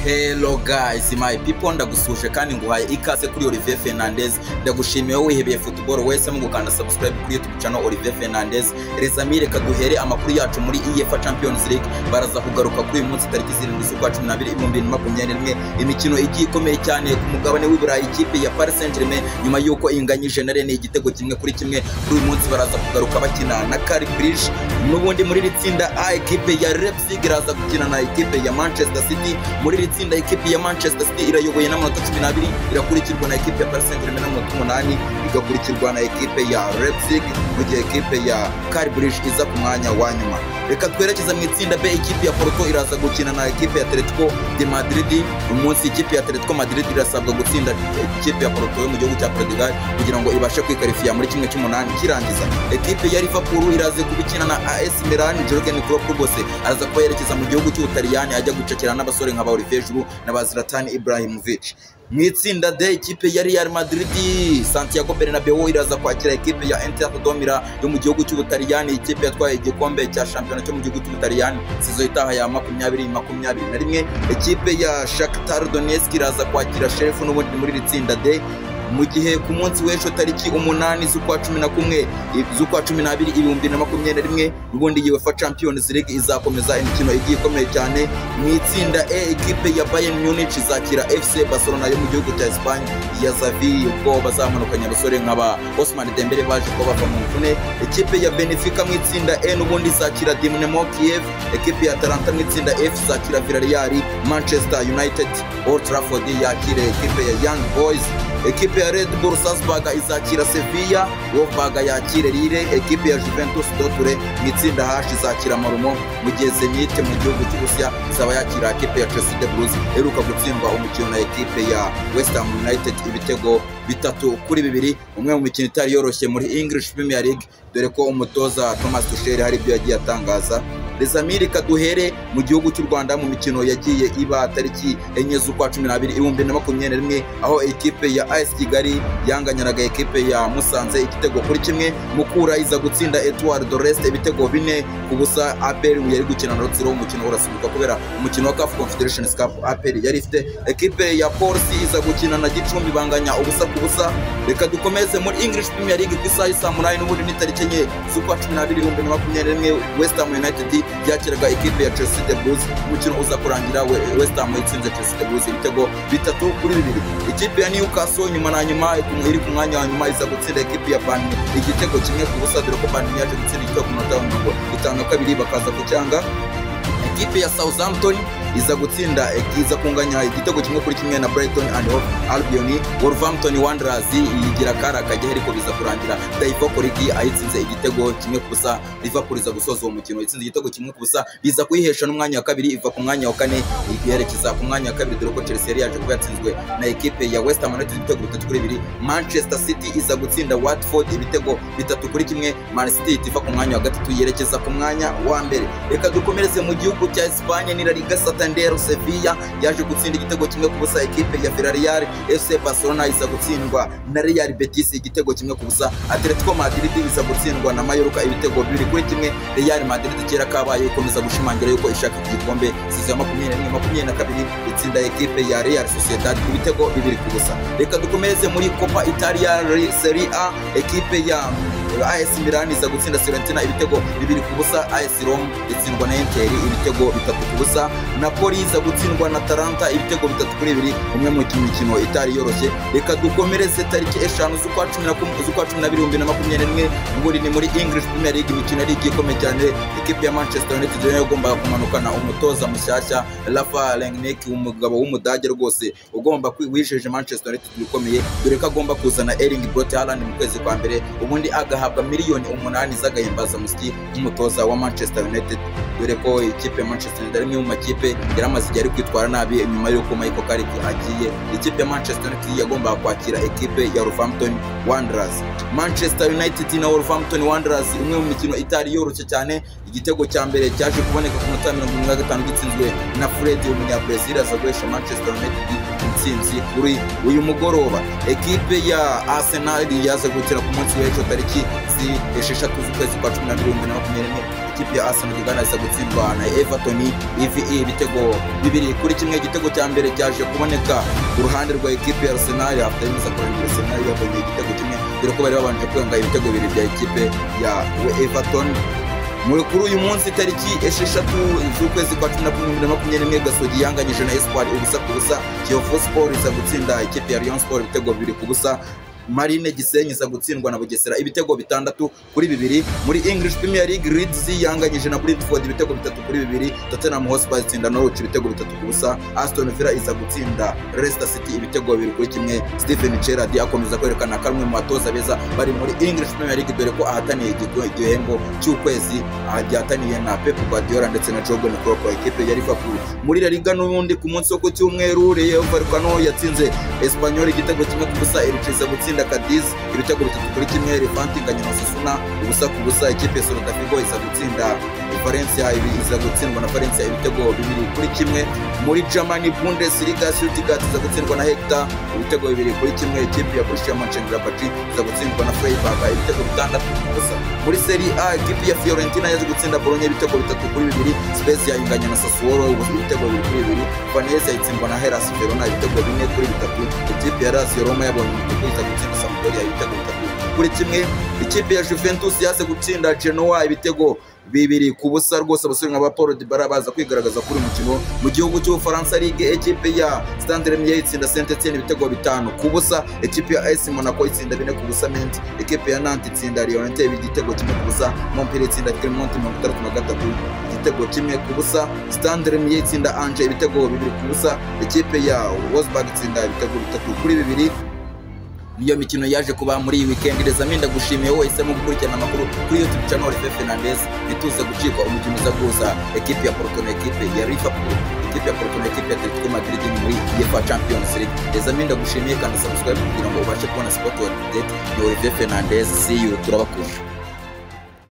Hello guys, my people, ndagusuje kandi nguhaye ikaze kuri Olivier Fernandez. Ndagushimiye wowe wihebeye football wese mu gukanda subscribe kuri YouTube channel Olivier Fernandez. Rezamire kaduhere amakuru yacu muri UEFA Champions League. Baraza kugaruka kuri uyu munsi tariki 7 z'ukwa 12 2021, imikino igiye ikomeye cyane ku mugabane w'Iburayi. Ikipe ya Paris Saint-Germain nyuma yuko inganyije na Rennes igitego kimwe kuri kimwe, kuri uyu munsi baraza kugaruka bakina na Club Brugge. N'ubundi muri ritsinda A, ikipe ya Leipzig iraza gukina na ikipe ya Manchester City. Muri ritsinda ikipe ya Manchester City irayoboye n'amanota 12, irakurikirwa na ikipe ya Paris Saint-Germain n'amanota 8, igakurikirwa na ikipe ya Leipzig, mu gihe ikipe ya Club Brugge iza ku mwanya wa nyuma. Reka twerekeza mu itsinda B, ikipe ya Porto iraza gukina na ikipe ya Atletico de Madrid. Umunsi ikipe ya Atletico Madrid irasabwa gutsinda ikipe ya Porto yo mu gihugu cya Portugal kugira ngo ibashe kwikarifiya muri kimwe cy'umunani kirangiza. Ikipe ya Liverpool iraza kubikina na AS Milan. Jurgen Klopp rwose araza kuba yerekeza mu gihugu cy'Ubutaliyani ajya gucakira n'abasore nka Olivier Giroud na Zlatan Ibrahimovic. Mu itsinda D, ikipe ya Real Madrid Santiago Bernabeu iraza kwakira ikipe ya Inter de Milan yo mu gihugu cy'Ubutaliyani. Ikipe yatwaye igikombe cya shampiyona cyo mu gihugu cy'Ubutaliyani sizo itaha ya 2021. Ikipe ya Shakhtar Donetsk iraza kwakira Sheriff n'ubundi muri itsinda D, mu gihe ku munsi w'ejo tariki 8 z'ukwa 11 z'ukwa 12 2021 n'ubundi UEFA Champions League izakomeza imikino igiye ikomeye cyane. Mu itsinda E, ikipe ya Bayern Munich izakira FC Barcelona yo mu gihugu cya Espagne ya Xavi, ubwo bazamanukanya abasore nk'aba Ousmane Dembele baje ko bava mu mvune. Ikipe ya Benfica mu itsinda E n'ubundi izakira Dynamo Kiev. Ikipe ya Atalanta mu itsinda F izakira Villarreal. Manchester United Old Trafford yakire ikipe ya Young Boys. Ekipe ya Red Bull Salzburg izakira Sevilla, Wolfsburg yakire Lille. Ekipe ya Juventus Dortmund mu itsinda H izakira Malmo, mu gihe Zenit mu gihugu cy'Uburusiya izaba yakira ekipe ya Chelsea de Blues iheruka gutsindwa umukino na ekipe ya West Ham United ibitego 3-2, umwe mu mikino itari yoroshye muri English Premier League, dore ko umutoza Thomas Tuchel hari ibyo yagiye atangaza. Rezamire kaduhere mu gihugu cy'u Rwanda mu mikino yagiye iba tariki 4 z'ukwa 12 2021, aho ekipe ya AS Kigali yanganyanaga ekipe ya Musanze igitego kuri kimwe. Mukura iza gutsinda Etoile de l'Est ibitego 4-0. APR yari gukina na Rutsiro, umukino urasubikwa kubera umukino wa CAF Confederation Cup. APR yari ifite ekipe ya Police iza gukina na Gicumbi banganya ubusa ku busa. Reka dukomeze muri English Premier League ku isaha saa 8 n'ubundi ni tariki 4 z'ukwa 12 2021, West Ham United yakiraga ekipe ya Chelsea de Blues. Umukino uza kurangira West Ham itsinze Chelsea de Blues ibitego 3-2. Ikipe ya Newcastle nyuma na nyuma iri ku mwanya wa nyuma iza gutsinda ekipe ya Burnley igitego kimwe ku busa, dore ko Burnley yaje gutsinda igitego ku munota wa 52 bakaza kucyanga. Ekipe ya Southampton iza gutsinda iza kunganya igitego kimwe kuri kimwe na Brighton and Hove Albion. Wolverhampton Wanderers yigira kara kajya ariko biza kurangira Liverpool ayitsinze igitego kimwe ku busa. Liverpool iza gusoza uwo mukino itsinze igitego kimwe ku busa, biza kuyihesha n'umwanya wa kabiri iva ku mwanya wa 4 yerekeza ku mwanya wa 2, dore ko Chelsea yari yaje kuba yatsinzwe na ekipe ya West Ham United ibitego 3-2. Manchester City iza gutsinda Watford ibitego 3-1. Man City iva ku mwanya wa 3 yerekeza ku mwanya wa mbere. Reka dukomereze mu gihugu cya Espagne ni La Liga. Santander Sevilla yaje gutsinda igitego kimwe ku busa ekipe ya Villarreal. FC Barcelona iza gutsindwa na Real Betis igitego kimwe ku busa. Atletico Madrid iza gutsindwa na Mallorca ibitego 2-1. Real Madrid kera kabaye ikomeza gushimangira yuko ishaka igikombe sizo 2022 itsinda ekipe ya Real Sociedad ibitego 2 ku busa. Reka dukomeze muri Coppa Italia Serie A, ekipe ya AS Milan iza gutsinda Fiorentina ibitego 2 ku busa. AS Roma itsindwa na Inter ibitego 3 ku busa. Napoli iza gutsindwa na Atalanta ibitego 3-2, umwe mu mikino itari yoroshye. Reka dukomereze tariki 5 z'ukwa 12 2021, nguri ni muri English Premier League imikino ari igikomeye cyane. Ekipe ya Manchester United yo yagomba kumanukana umutoza mushyashya Rafa Rangnick, umugabo w'umudage rwose ugomba kwiwijeje Manchester United bikomeye, dore ko agomba kuzana Erling Braut Haaland mu kwezi kwa mbere, ubundi agahabwa miliyoni 8 z'agahimbaza musiki nk'umutoza wa Manchester United, dore ko ikipe ya Manchester United ari mu makipe yaramaze igihe ari kwitwara nabi nyuma y'uko Michael Carrick agiye. Ikipe ya Manchester United yagomba kwakira ekipe ya Wolverhampton Wanderers. Manchester United na Wolverhampton Wanderers, umwe mu mikino itari yoroshye cyane. Igitego cya mbere cyaje kuboneka ku munota 75 gitsinzwe na Fred umunyabrazil aza guhesha Manchester United intsinzi kuri uyu mugoroba. Ekipe ya Arsenal yaza gukira ku munsi w'ejo tariki tariki 6 z'ukwezi kwa 12 2021 ikipe ya Arsenal iza gutsindwa na Everton ibitego 2-1. Igitego cya mbere cyaje kuboneka ku ruhande rwa ikipe ya Arsenal afite imiza kurangira Arsenal yabonye igitego kimwe dore ko bari babanje kwanga ibitego 2 bya ikipe ya Everton. Kuri uyu munsi tariki 6 z'ukwezi kwa 12 2021 Gasogi yanganyije na Espoir ubusa ku busa. Kiyovu Sport iza gutsinda ikipe ya Rayon Sport ibitego 2-0. Marine Gisenyi iza gutsindwa na Bugesera ibitego 6-2. Muri English Premier League Leeds yanganyije na Brentford ibitego 3-2. Tottenham Hotspur itsinda Norwich ibitego 3-0. Aston Villa iza gutsinda Leicester City ibitego 2-1. Steven Gerrard akomeza kwerekana kamwe mu batoza beza bari muri English Premier League dore ko ahataniye igihembo cy'ukwezi ahataniye na Pep Guardiola ndetse na Jurgen Klopp wa ikipe ya Liverpool. Muri La Liga n'ubundi ku munsi wo ku cyumweru Rayo Vallecano yatsinze Espanyol igitego 1-0. Elche iza gutsinda Cadiz ibitego 3-1. Levante inganya na Osasuna ubusa ku busa. Ikipe ya Celta Vigo iza gutsinda Valencia iza gutsindwa na Valencia ibitego 2-1. Muri Germany Bundesliga Stuttgart iza gutsindwa na Hertha ibitego 2-1. Ikipe ya Borussia Mönchengladbach iza gutsindwa na Freiburg ibitego 6-0. Muri Serie A ikipe ya Fiorentina yaje gutsinda Bologna ibitego 3-2. Spezia inganya na Sassuolo ibitego 2-2. Venezia itsindwa na Hellas Verona ibitego 4-3. Ikipe ya Lazio Roma yabonye igitego iza gutsinda Sampdoria ibitego 3-1. Ikipe ya Juventus yaje gutsinda Genoa ibitego 2-0 rwose. Abasore nka Paul Dybala baza kwigaragaza kuri mukino. Mu gihugu cy'Ubufaransa Ligue ikipe ya Stade Rennais itsinda Saint-Etienne ibitego 5-0. Ikipe ya AS Monaco itsinda 4-0. Nantes ikipe ya Nantes itsinda Lyon igitego 1-0. Montpellier itsinda Clermont 63 igitego 1-0. Stade Rennais itsinda Angers ibitego 2-0. Ikipe ya Wolfsburg itsinda ibitego 3-2. Niyo mikino yaje kuba muri iyi weekend. Rezami ndagushimiye wowe isemo gukurikirana amakuru kuri YouTube channel Olivier Fernandez. Nituze gucika umukino uza guhuza ekipe ya Porto na ekipe ya Liverpool. Ekipe ya Porto na ekipe ya Atletico Madrid muri UEFA Champions League. Rezami ndagushimiye kandi subscribe kugira ngo ubashe kubona sport update. Ni Olivier Fernandez. See you, turabakunda.